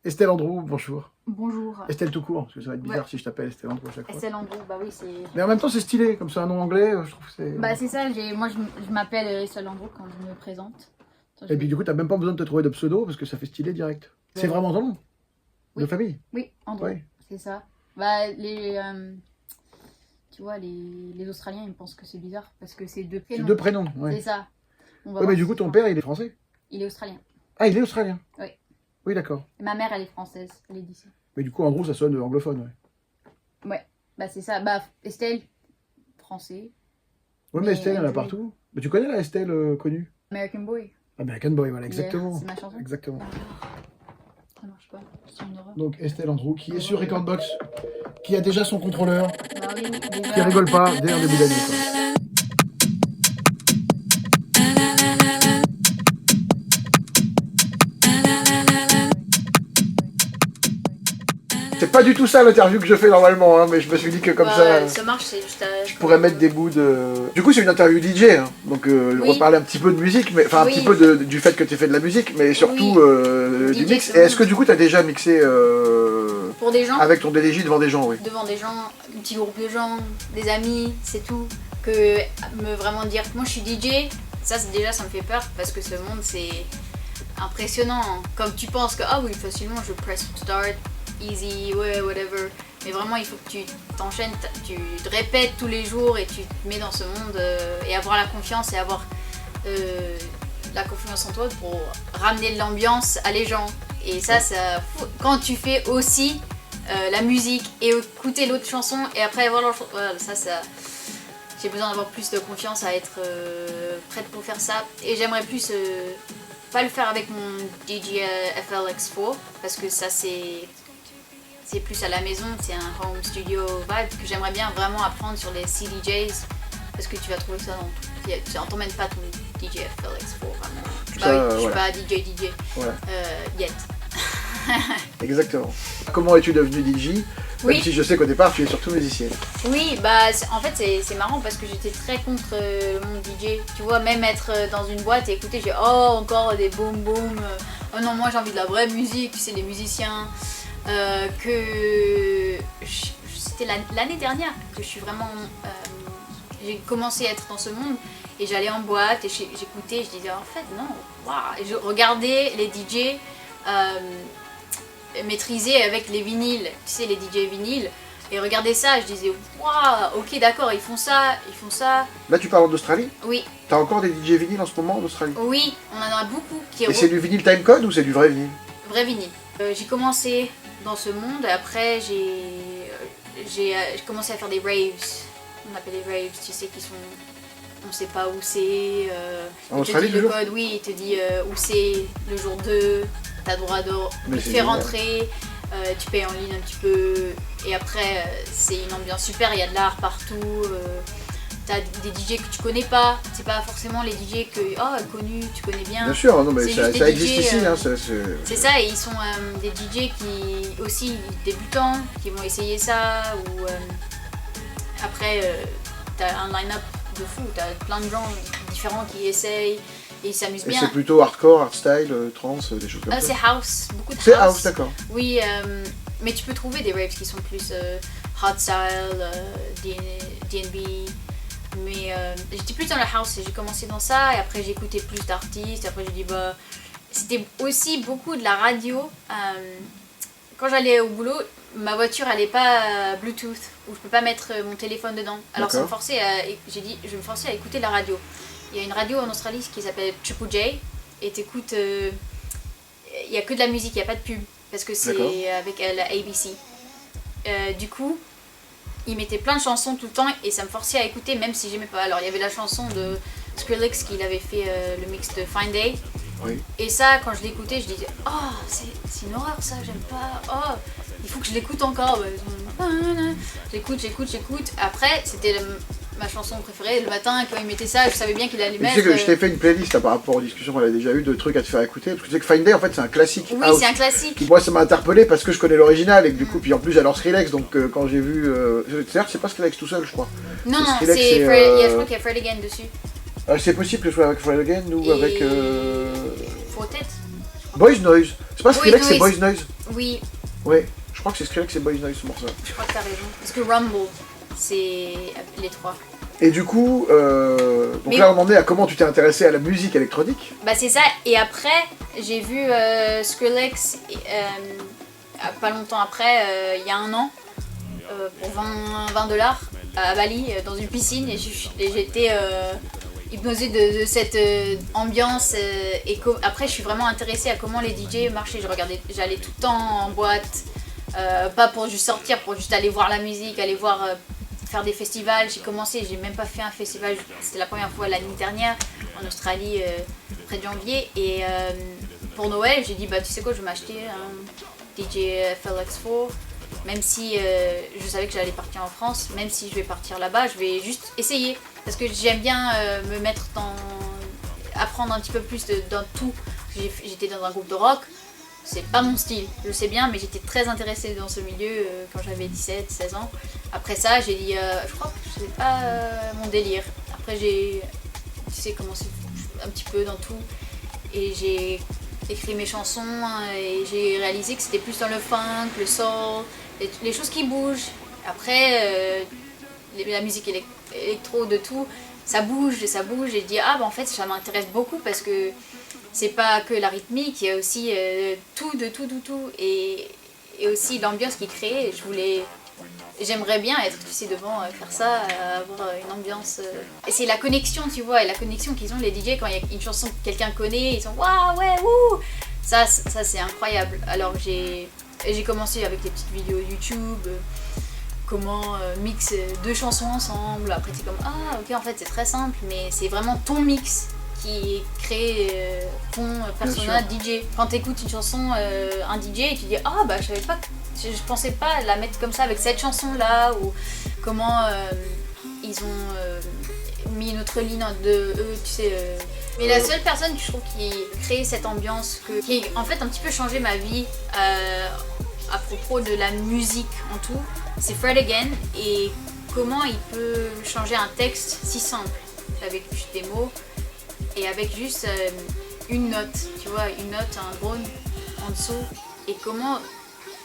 Estelle Andrew, bonjour. Bonjour. Estelle tout court, parce que ça va être bizarre si je t'appelle Estelle Andrew à chaque fois. Estelle Andrew, bah oui, c'est... Mais en même temps, c'est stylé, comme c'est un nom anglais, je trouve que c'est... Bah c'est ça, moi je m'appelle Estelle Andrew quand je me présente. Et puis du coup, t'as même pas besoin de te trouver de pseudo, parce que ça fait stylé direct. C'est vraiment ton nom Oui. de famille? Oui, Andrew, Oui. c'est ça. Bah tu vois, les Australiens, ils pensent que c'est bizarre, parce que c'est deux prénoms. C'est deux prénoms, ouais. C'est ça. Ouais, mais du coup, ton père, il est français? Il est australien. Ah, il est australien? Oui. Oui, d'accord. Et ma mère, elle est française, elle est d'ici. Mais du coup, Andrew, ça sonne anglophone, ouais. Ouais, bah c'est ça. Bah Estelle, français. Oui, mais Estelle, il y en a partout. Mais tu connais la Estelle connue? American Boy. American Boy, voilà, exactement. C'est ma chanson. Exactement. Ça marche pas, c'est une horreur. Donc Estelle Andrew, qui est sur Recordbox, qui a déjà son contrôleur, Bah oui, déjà... qui rigole pas dès un début d'année, quoi. C'est pas du tout ça l'interview que je fais normalement, hein, mais je me suis dit que comme ça... Ça marche, c'est juste à... Je pourrais mettre des bouts de... Du coup, c'est une interview DJ, hein, donc Oui. reparler un petit peu de musique, mais enfin un Oui. petit peu du fait que tu fais de la musique, mais surtout du DJ, mix. Et est-ce que du coup, tu as déjà mixé Pour des gens, avec ton DDJ devant des gens, oui? devant des gens, un petit groupe de gens, des amis, c'est tout. Que me vraiment dire que moi je suis DJ, ça déjà ça me fait peur parce que ce monde c'est impressionnant. Comme tu penses que ah oui facilement je press start, easy, ouais whatever. Mais vraiment il faut que tu t'enchaînes, tu te répètes tous les jours et tu te mets dans ce monde et avoir la confiance et avoir la confiance en toi pour ramener de l'ambiance à les gens. Et ça quand tu fais aussi la musique et écouter l'autre chanson et après avoir leur chanson, voilà, ça j'ai besoin d'avoir plus de confiance à être prête pour faire ça et j'aimerais plus pas le faire avec mon DJ FLX4 parce que ça c'est plus à la maison, c'est un home studio vibe que j'aimerais bien vraiment apprendre sur les CDJs parce que tu vas trouver ça dans tout. Tu n'emmènes pas ton DJ FLX4 vraiment. Bah oui, je suis pas DJ yet. Exactement. Comment es-tu devenue DJ? Même Oui. si je sais qu'au départ tu es surtout musicienne. Oui, bah en fait c'est marrant parce que j'étais très contre le monde DJ. Tu vois, même être dans une boîte et écouter, j'ai encore des boom boom. Oh non, moi j'ai envie de la vraie musique, tu sais, les musiciens. C'était l'année dernière que je suis vraiment. J'ai commencé à être dans ce monde et j'allais en boîte et j'écoutais, je disais en fait non, waouh. Et je regardais les DJ. Maîtriser avec les vinyles, tu sais les DJ vinyles, et regarder ça, je disais waouh, ok d'accord, ils font ça. Là tu parles d'Australie? Oui. T'as encore des DJ vinyles en ce moment en Australie? Oui, on en a beaucoup qui Et c'est du vinyle timecode ou c'est du vrai vinyle? vrai vinyle. J'ai commencé dans ce monde, et après j'ai commencé à faire des raves, on appelle les raves, tu sais, qui sont... On sait pas où c'est. En il te Australie, dit le toujours code, oui, il te dit où c'est le jour 2, t'as droit de te faire rentrer, tu payes en ligne un petit peu, et après c'est une ambiance super, il y a de l'art partout, t'as des DJ que tu connais pas, c'est pas forcément les DJ que connus, tu connais bien. Bien sûr, non, mais C'est ça juste des existe DJ, ici. Hein, c'est ça, et ils sont des DJ qui aussi débutants, qui vont essayer ça, ou après t'as un line-up de fou, t'as plein de gens différents qui essayent et ils s'amusent bien. Et c'est plutôt hardcore, hardstyle, trance, des choses comme ça? C'est house, beaucoup de house. C'est house, d'accord. Oui, mais tu peux trouver des raves qui sont plus hardstyle, D&B, mais j'étais plus dans la house et j'ai commencé dans ça et après j'ai écouté plus d'artistes, après j'ai dit bah... C'était aussi beaucoup de la radio. Quand j'allais au boulot, ma voiture elle n'est pas Bluetooth où je peux pas mettre mon téléphone dedans. Alors ça me forçait j'ai dit je me forçais à écouter la radio. Il y a une radio en Australie qui s'appelle Triple J et t'écoutes, il y a que de la musique, il y a pas de pub parce que c'est avec la ABC. Du coup, ils mettaient plein de chansons tout le temps et ça me forçait à écouter même si j'aimais pas. Alors il y avait la chanson de Skrillex qui avait fait le mix de Fine Day. Oui. Et ça, quand je l'écoutais, je disais oh, c'est une horreur ça, j'aime pas. Oh, il faut que je l'écoute encore. J'écoute. Après, c'était ma chanson préférée. Le matin, quand il mettait ça, je savais bien qu'il allait mettre. Tu sais que je t'ai fait une playlist là, par rapport aux discussions qu'on a déjà eu de trucs à te faire écouter. Parce que tu sais que Fine Day, en fait, c'est un classique. Oui, c'est un classique. Qui, moi, ça m'a interpellé parce que je connais l'original et que du coup, puis en plus, j'adore Skrillex. Donc, quand j'ai vu. C'est-à-dire que c'est pas Skrillex tout seul, je crois. Non, je crois qu'il y a Fred Again dessus. C'est possible que ce soit avec Fred Again ou avec. Faut tête. Boys Noise. C'est pas Skrillex, c'est Boys Noise. Oui, Ouais, je crois que c'est Skrillex et Boys Noise ce morceau. je crois que t'as raison. Parce que Rumble, c'est les trois. Et du coup, donc Mais- là on en est à comment tu t'es intéressé à la musique électronique. Bah c'est ça, et après, j'ai vu Skrillex, pas longtemps après, il y a un an, pour 20 dollars à Bali, dans une piscine, et j'étais hypnosée de cette ambiance, après je suis vraiment intéressée à comment les DJ marchaient, j'allais tout le temps en boîte, pas pour juste sortir, pour juste aller voir la musique, aller voir... faire des festivals, j'ai même pas fait un festival, c'était la première fois l'année dernière en Australie près de janvier, et pour Noël j'ai dit bah tu sais quoi, je vais m'acheter un DJ FLX4, même si je savais que j'allais partir en France, même si je vais partir là-bas, je vais juste essayer, parce que j'aime bien me mettre apprendre un petit peu plus dans tout. J'étais dans un groupe de rock, c'est pas mon style, je sais bien, mais j'étais très intéressée dans ce milieu quand j'avais 17-16 ans. Après ça, j'ai dit, je crois que c'est pas mon délire. Après, tu sais, commencé un petit peu dans tout. Et j'ai écrit mes chansons et j'ai réalisé que c'était plus dans le funk, le soul, les choses qui bougent. Après, la musique électro, de tout, ça bouge. Et je dis, ah, bah en fait, ça m'intéresse beaucoup parce que c'est pas que la rythmique, il y a aussi tout. Et aussi l'ambiance qui crée. J'aimerais bien être, tu sais, devant, faire ça, avoir une ambiance. Et c'est la connexion, tu vois, et la connexion qu'ils ont les DJ quand il y a une chanson que quelqu'un connaît, ils sont waouh, ouais, wouh. Ça c'est incroyable. Alors j'ai commencé avec des petites vidéos YouTube, comment mix deux chansons ensemble. Après c'est comme ah ok, en fait c'est très simple, mais c'est vraiment ton mix qui crée ton personnage DJ. Quand t'écoutes une chanson, un DJ, et tu dis ah bah je savais pas. Je pensais pas la mettre comme ça avec cette chanson là, ou comment ils ont mis une autre ligne de eux, tu sais. Mais la seule personne que je trouve qui crée cette ambiance, qui a en fait un petit peu changé ma vie à propos de la musique en tout, c'est Fred Again, et comment il peut changer un texte si simple avec juste des mots et avec juste une note, tu vois, une note, un drone en dessous, et comment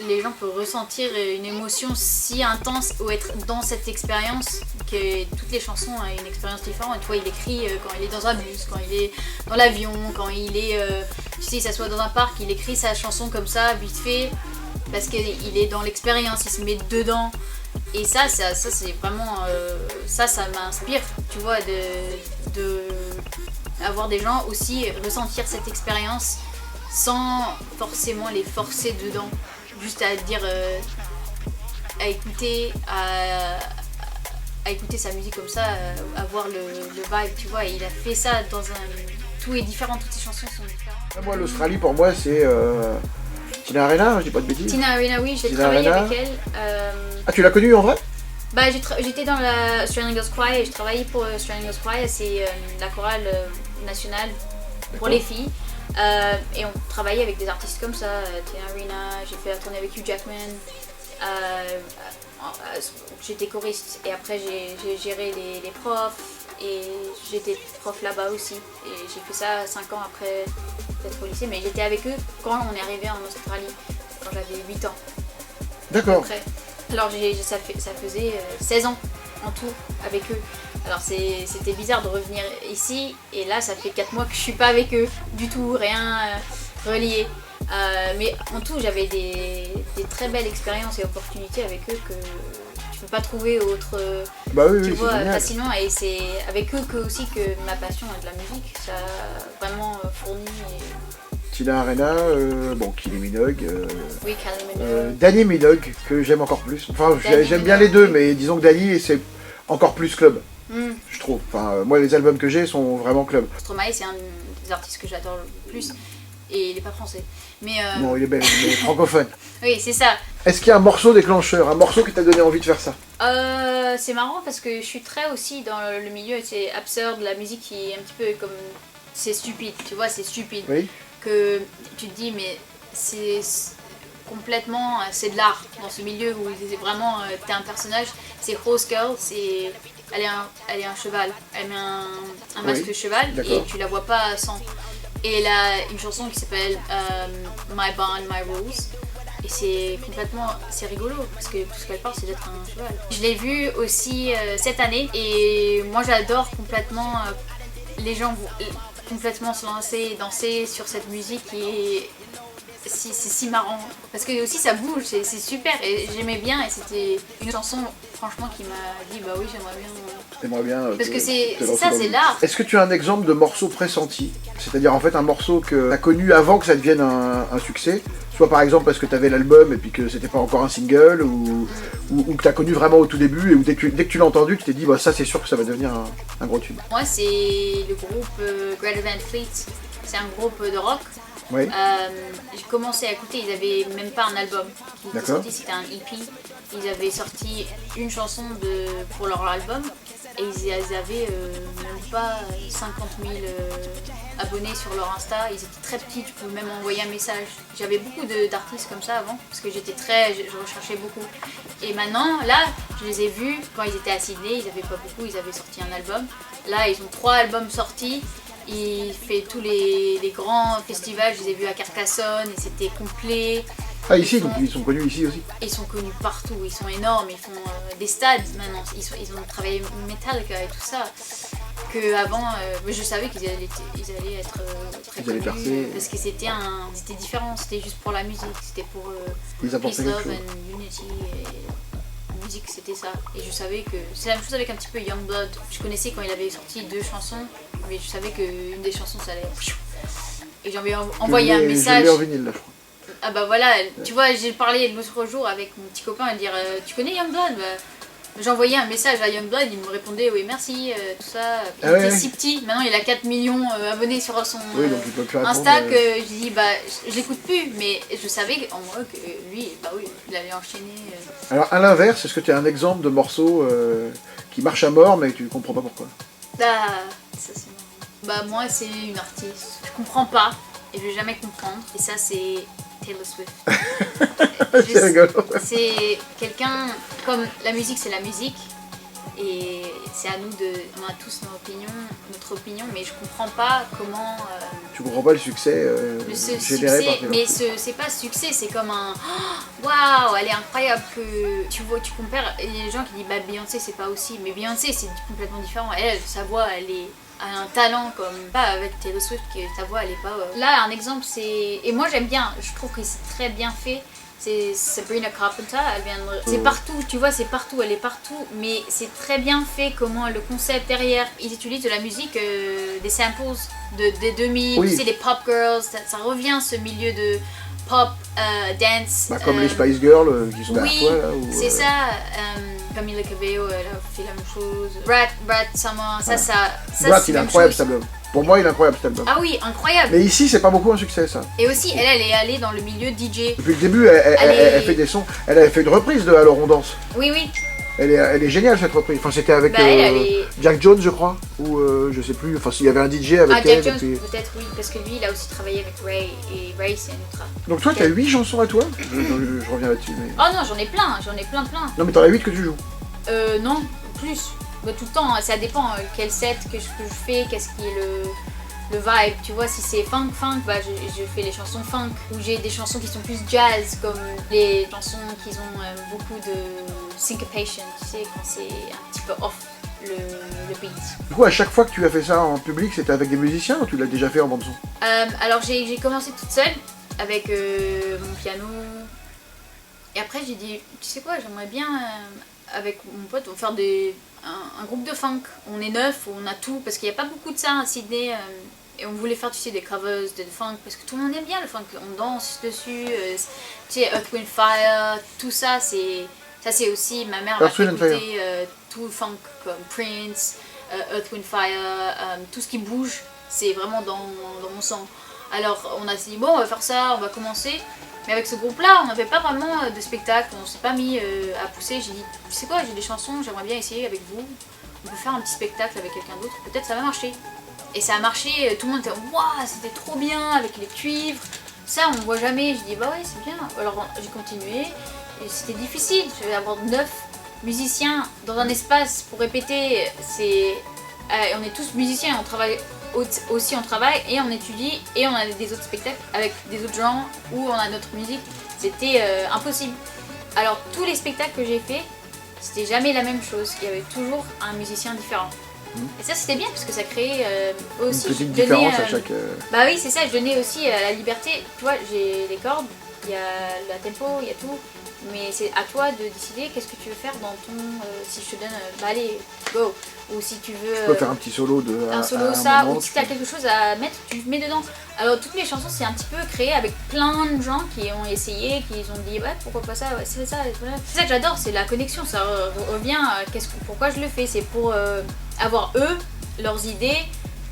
les gens peuvent ressentir une émotion si intense ou être dans cette expérience, que toutes les chansons ont une expérience différente. Tu vois, il écrit quand il est dans un bus, quand il est dans l'avion, quand il est, tu sais, il s'assoit dans un parc, il écrit sa chanson comme ça, vite fait, parce qu'il est dans l'expérience, il se met dedans. Et ça c'est vraiment, ça m'inspire, tu vois, de avoir des gens aussi ressentir cette expérience sans forcément les forcer dedans. Juste à dire, à écouter sa musique comme ça, à voir le vibe, tu vois. Et il a fait ça dans tout est différent, toutes ses chansons sont différentes. Moi, l'Australie, pour moi, c'est Tina Arena, je dis pas de bêtises. Tina Arena, oui, j'ai Tina travaillé Arena. avec elle. Ah, tu l'as connue en vrai? Bah, j'étais dans la Australian Girls Choir, et je travaillais pour Australian Girls Choir, c'est la chorale nationale pour les filles. Et on travaillait avec des artistes comme ça, Tina Arena, j'ai fait la tournée avec Hugh Jackman, j'étais choriste, et après j'ai géré les profs, et j'étais prof là-bas aussi, et j'ai fait ça 5 ans après d'être au lycée, mais j'étais avec eux quand on est arrivé en Australie, quand j'avais 8 ans. D'accord. Après. Alors ça faisait 16 ans en tout avec eux. Alors c'était bizarre de revenir ici, et là ça fait 4 mois que je suis pas avec eux du tout, rien relié. Mais en tout j'avais des très belles expériences et opportunités avec eux que tu peux pas trouver autre, Bah oui, tu oui, vois, c'est génial. facilement, et c'est avec eux aussi que ma passion de la musique ça a vraiment fourni. Tina Arena, bon, Kylie Minogue, Oui, Kylie Minogue. Danny Minogue, que j'aime encore plus. Enfin, Danny j'aime bien Minogue, les deux, oui. mais disons que Danny, c'est encore plus club, Mm. je trouve. Enfin, moi, les albums que j'ai sont vraiment club. Stromae, c'est un des artistes que j'adore le plus, et il est pas français. Mais Non, il est belge, mais francophone. oui, c'est ça. Est-ce qu'il y a un morceau déclencheur, un morceau qui t'a donné envie de faire ça? C'est marrant parce que je suis très aussi dans le milieu, c'est absurde, la musique qui est un petit peu comme... C'est stupide, tu vois, c'est stupide. Oui. Que tu te dis, mais c'est complètement... C'est de l'art dans ce milieu où c'est vraiment... T'es un personnage, c'est Rose Girl, c'est... Elle est un cheval, elle met un masque de cheval, et d'accord. tu la vois pas sans. Et elle a une chanson qui s'appelle My Bond, My Rules. Et c'est rigolo parce que tout ce qu'elle parle c'est d'être un cheval. Je l'ai vu aussi cette année et moi j'adore complètement les gens vont complètement se lancer et danser sur cette musique et c'est si marrant parce que aussi ça bouge, c'est super et j'aimais bien et c'était une chanson franchement qui m'a dit bah oui j'aimerais bien parce que c'est ça, c'est l'art. Est-ce que tu as un exemple de morceau pressenti, c'est-à-dire en fait un morceau que tu as connu avant que ça devienne un succès, soit par exemple parce que tu avais l'album et puis que c'était pas encore un single ou que tu as connu vraiment au tout début et où dès que tu l'as entendu tu t'es dit bah ça c'est sûr que ça va devenir un gros tube. Moi c'est le groupe Greta Van Fleet, c'est un groupe de rock. Oui. J'ai commencé à écouter, ils avaient même pas un album qui était sorti, c'était un EP. Ils avaient sorti une chanson pour leur album et ils avaient même pas 50 000 abonnés sur leur Insta. Ils étaient très petits, tu pouvais même envoyer un message. J'avais beaucoup d'artistes comme ça avant parce que je recherchais beaucoup. Et maintenant, là, je les ai vus quand ils étaient à Sydney, ils avaient pas beaucoup, ils avaient sorti un album. Là, ils ont 3 albums sortis. Il fait tous les grands festivals, je les ai vus à Carcassonne et c'était complet. Ah ici, donc ils sont connus ici aussi. Ils sont connus partout, ils sont énormes, ils font des stades maintenant, ils ont travaillé Metallica et tout ça. Que avant, je savais qu'ils allaient être très connus parce que c'était différent, c'était juste pour la musique, c'était pour Peace, Love and Unity. Et musique c'était ça et je savais que c'est la même chose avec un petit peu Youngblood. Je connaissais quand il avait sorti 2 chansons mais je savais qu'une des chansons ça allait et j'ai envoyé un message. Je l'ai en vinyle là je crois. Ah bah voilà, tu vois j'ai parlé l'autre jour avec mon petit copain et dire tu connais Youngblood j'ai envoyé un message à Youngblood, il me répondait oui merci, tout ça. Il était si petit, maintenant il a 4 millions abonnés sur son Insta que je dis bah je l'écoute plus, mais je savais en moi que lui, bah oui, il allait enchaîner. Alors à l'inverse, est-ce que tu as un exemple de morceau qui marche à mort mais tu comprends pas pourquoi? Ah, ça c'est marrant. Bah moi c'est une artiste, je comprends pas et je vais jamais comprendre et ça c'est Taylor Swift. C'est rigolo. C'est quelqu'un, comme la musique c'est la musique et c'est à nous on a tous notre opinion mais je comprends pas comment... Tu comprends pas le succès généré par Taylor mais c'est pas succès, c'est comme un waouh, elle est incroyable que tu vois, tu compares, il y a des gens qui disent bah Beyoncé c'est pas aussi, mais Beyoncé c'est complètement différent, elle sa voix elle a un talent comme pas avec Taylor Swift que ta voix elle est pas là un exemple c'est et moi j'aime bien, je trouve que c'est très bien fait. C'est Sabrina Carpenter, elle vient c'est partout, tu vois, c'est partout, elle est partout, mais c'est très bien fait comment le concept derrière, ils utilisent de la musique, des samples des 2000, tu sais, les pop girls, ça revient ce milieu de pop, dance. Bah, comme les Spice Girls qui sont derrière toi là. C'est ça, Camila Cabello, elle a fait la même chose. Brad Summer, ça Brad, il est incroyable cet album. Pour moi, il est incroyable cet album. Ah oui, incroyable. Mais ici, c'est pas beaucoup un succès, ça. Et aussi, elle est allée dans le milieu DJ. Depuis le début, elle fait des sons. Elle avait fait une reprise de Alors on danse. Oui, oui. Elle est géniale cette reprise. Enfin, c'était avec Jack Jones, je crois. Ou je sais plus. Enfin, s'il y avait un DJ avec elle. Jack Jones, peut-être, oui. Parce que lui, il a aussi travaillé avec Ray. Et Ray, c'est un autre. Donc, toi, t'as 8 chansons à toi je reviens là-dessus. Mais... Oh non, j'en ai plein. Non, mais t'en as 8 que tu joues. Non, plus. Bah, tout le temps, ça dépend quel set que je fais, qu'est-ce qui est le vibe, tu vois, si c'est funk, bah je fais les chansons funk, ou j'ai des chansons qui sont plus jazz, comme les chansons qui ont beaucoup de syncopation, tu sais, quand c'est un petit peu off le beat. Du coup, à chaque fois que tu as fait ça en public, c'était avec des musiciens ou tu l'as déjà fait en bande-son? Alors j'ai commencé toute seule, avec mon piano, et après j'ai dit, tu sais quoi, j'aimerais bien, avec mon pote, faire un groupe de funk. On est 9, on a tout, parce qu'il n'y a pas beaucoup de ça à Sydney. Et on voulait faire, tu sais, des covers de funk, parce que tout le monde aime bien le funk. On danse dessus, tu sais, Earth, Wind, Fire, tout ça, c'est aussi, ma mère m'a fait écouter tout le funk, comme Prince, Earth, Wind, Fire, tout ce qui bouge, c'est vraiment dans mon sang. Alors on a dit, bon, on va faire ça, on va commencer. Mais avec ce groupe-là, on n'avait pas vraiment de spectacle, on s'est pas mis à pousser. J'ai dit, tu sais quoi, j'ai des chansons, j'aimerais bien essayer avec vous. On peut faire un petit spectacle avec quelqu'un d'autre, peut-être ça va marcher. Et ça a marché, tout le monde était, waouh, c'était trop bien avec les cuivres. Ça, on ne voit jamais. J'ai dit, bah ouais, c'est bien. Alors j'ai continué, et c'était difficile. Je vais avoir 9 musiciens dans un espace pour répéter. On est tous musiciens, on travaille. Aussi on travaille et on étudie et on a des autres spectacles avec des autres gens où on a notre musique. C'était impossible. Alors tous les spectacles que j'ai fait, c'était jamais la même chose. Il y avait toujours un musicien différent. Et ça c'était bien parce que ça créait aussi... Une petite différence à chaque... Bah oui c'est ça, je donnais aussi la liberté. Tu vois, j'ai les cordes, il y a la tempo, il y a tout. Mais c'est à toi de décider qu'est-ce que tu veux faire dans ton... si je te donne, bah allez, go. Ou si tu veux... Tu peux faire un petit solo de... un solo ça, ou si tu as quelque chose à mettre, tu mets dedans. Alors toutes mes chansons c'est un petit peu créé avec plein de gens qui ont essayé, qui ont dit ouais pourquoi pas ça, ouais, c'est ça. Voilà. C'est ça que j'adore, c'est la connexion, ça revient à pourquoi je le fais, c'est pour avoir eux, leurs idées,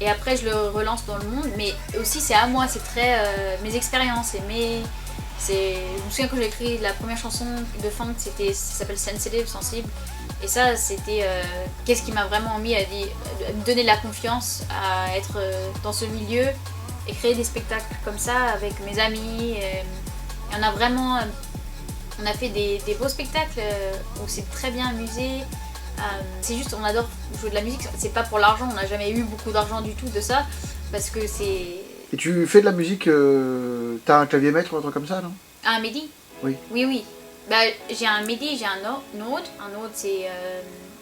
et après je le relance dans le monde, mais aussi c'est à moi, c'est très mes expériences et je me souviens quand j'ai écrit la première chanson de funk, ça s'appelle Sensitive, sensible. Et ça, c'était qu'est-ce qui m'a vraiment mis à me donner de la confiance à être dans ce milieu et créer des spectacles comme ça avec mes amis. Et on a fait des beaux spectacles où c'est très bien amusé. C'est juste, on adore jouer de la musique. C'est pas pour l'argent, on n'a jamais eu beaucoup d'argent du tout de ça parce que c'est. Et tu fais de la musique, t'as un clavier maître ou un truc comme ça, non? Un MIDI? Oui. Oui. Bah, j'ai un MIDI, j'ai un Node. Un Node, c'est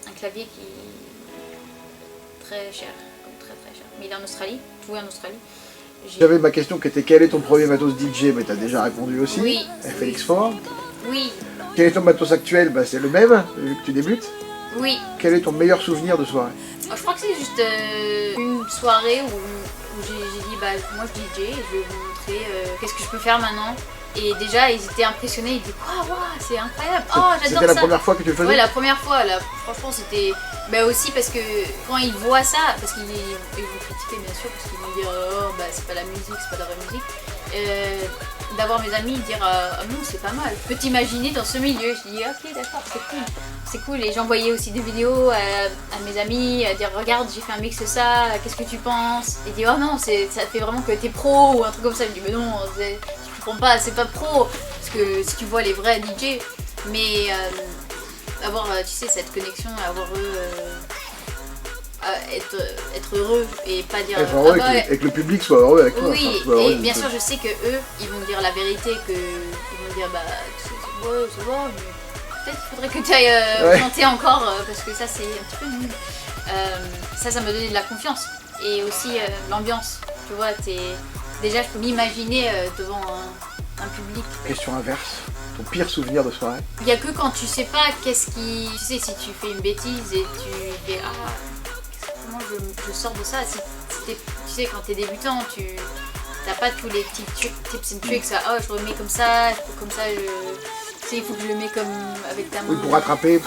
un clavier qui est très cher, très cher. Mais il est en Australie, tout est en Australie. J'avais ma question qui était quel est ton premier matos DJ, mais t'as déjà répondu aussi. Oui. FLX4. Oui. Quel est ton matos actuel? Bah c'est le même, vu que tu débutes. Oui. Quel est ton meilleur souvenir de soirée? Je crois que c'est juste une soirée où j'ai dit bah moi je DJ et je vais vous montrer qu'est-ce que je peux faire maintenant. Et déjà ils étaient impressionnés, ils disaient waouh c'est incroyable, oh j'adore ça. C'était la première fois que tu le faisais? Ouais, la première fois, là, franchement c'était... Bah aussi parce que quand ils voient ça, parce qu'ils vont critiquer bien sûr, parce qu'ils vont dire oh bah c'est pas la musique, c'est pas la vraie musique. D'avoir mes amis dire oh non c'est pas mal, peux t'imaginer dans ce milieu. Je dis ok d'accord c'est cool. Et j'envoyais aussi des vidéos à mes amis, à dire regarde j'ai fait un mix de ça, qu'est-ce que tu penses? Et dire oh non ça fait vraiment que t'es pro ou un truc comme ça. Je dis mais non tu comprends pas, c'est pas pro, parce que si tu vois les vrais DJ, mais avoir tu sais cette connexion, avoir eux être heureux et pas dire être heureux et que le public soit heureux avec toi. Oui, enfin, et bien sûr je sais que eux ils vont dire la vérité, que ils vont dire bah c'est bon mais peut-être qu'il faudrait que tu ailles chanter encore parce que ça c'est un petit peu nul. Ça me donnait de la confiance et aussi l'ambiance, tu vois, déjà je peux m'imaginer devant un public. Question inverse, ton pire souvenir de soirée? Il n'y a que quand tu sais pas tu sais si tu fais une bêtise et tu fais comment je sors de ça. Tu sais quand t'es débutant tu t'as pas tous les petits tips and tricks, je remets comme ça, tu sais il faut que je le mets comme avec ta main. Oui, pour rattraper.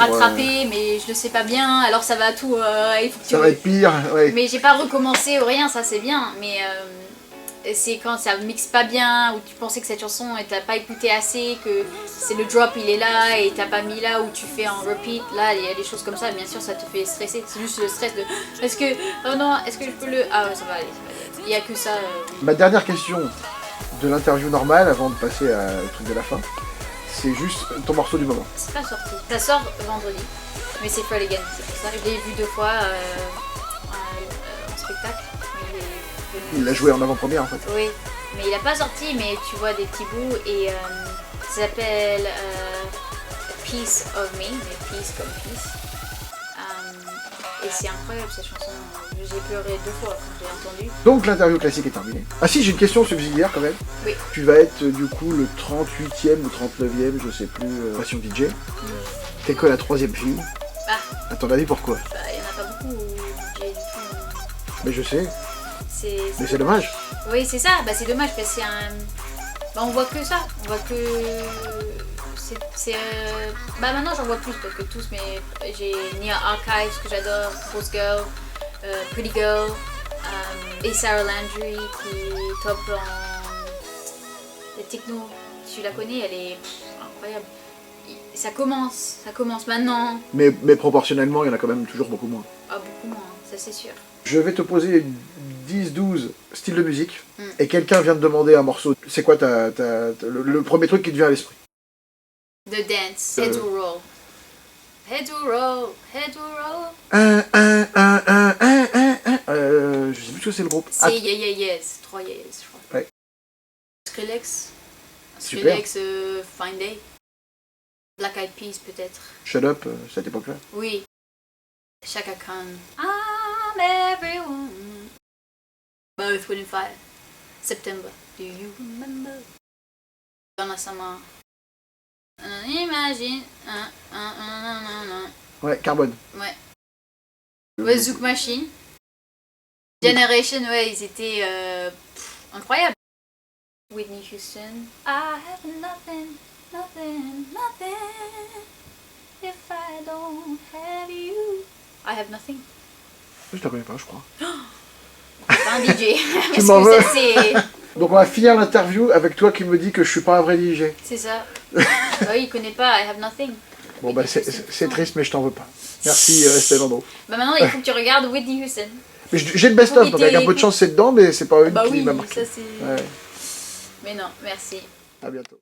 Mais je le sais pas bien, alors ça va tout, il faut que ça va être pire, ouais. Mais j'ai pas recommencé ou rien, ça c'est bien, mais c'est quand ça mixe pas bien, ou tu pensais que cette chanson et t'as pas écouté assez, que c'est le drop il est là et t'as pas mis là, ou tu fais en repeat, là il y a des choses comme ça, bien sûr ça te fait stresser, c'est juste le stress de est-ce que je peux le... Ah ouais ça va aller, il y a que ça. Ma dernière question de l'interview normale avant de passer au truc de la fin, c'est juste ton morceau du moment. C'est pas sorti, ça sort vendredi, mais c'est Fred Again, c'est pour ça, je l'ai vu 2 fois en spectacle. Il l'a joué en avant-première en fait. Oui, mais il a pas sorti, mais tu vois des petits bouts et ça s'appelle A Piece of Me, mais Peace comme Peace. Et c'est incroyable cette chanson, j'ai pleuré 2 fois quand je l'ai entendue. Donc l'interview classique est terminée. Ah si, j'ai une question subsidiaire quand même. Oui. Tu vas être du coup le 38e ou 39e, je sais plus, Passion DJ. T'es que la 3e fille. Ah. À ton avis pourquoi? Bah y en a pas beaucoup DJ du tout. Mais je sais. Mais c'est dommage. dommage. Oui, c'est ça, bah c'est dommage parce que c'est un... Bah on voit que ça, on voit que... Bah maintenant j'en vois plus parce que tous, mais j'ai Nia Archives que j'adore, Post Girl, Pretty Girl, et Sarah Landry qui est top en... Les techno, tu la connais, elle est incroyable. Ça commence maintenant. Mais proportionnellement, il y en a quand même toujours beaucoup moins. Ah beaucoup moins, ça c'est sûr. Je vais te poser 10-12 styles de musique, et quelqu'un vient te demander un morceau. C'est quoi le premier truc qui te vient à l'esprit? The Dance, Head to Roll. Head to Roll, Head to Roll. Je sais plus ce que c'est le groupe. C'est Yeah Yeah Yes, 3 Yes, je crois. Ouais. Skrillex. Australie Super. avec ce Fine Day. Black Eyed Peas peut-être. Shut Up, cette époque-là. Oui. Chaka Khan. I'm everyone. Bah, Earth, Wind and Fire. September. Do you remember? Donna Summer. Imagine. Ouais, Carbone. Ouais. Ouais, Zouk Machine. Generation, ouais, ils étaient incroyables. Whitney Houston. I have nothing, nothing, nothing. If I don't have you. I have nothing. Je te connais pas, je crois. Pas un DJ. Parce m'en que veux. ça, c'est. Donc on va finir l'interview avec toi qui me dis que je suis pas un vrai DJ. C'est ça. Bah oui, il connaît pas I have nothing. Bon bah c'est triste mais je t'en veux pas. Merci Estelle Landreau. Bah maintenant, il faut que tu regardes Whitney Houston. Mais j'ai le best-of, donc avec un peu de chance c'est dedans, mais c'est pas une Bah qui oui, m'a marqué. ça c'est. Ouais, Mais non, merci. à bientôt.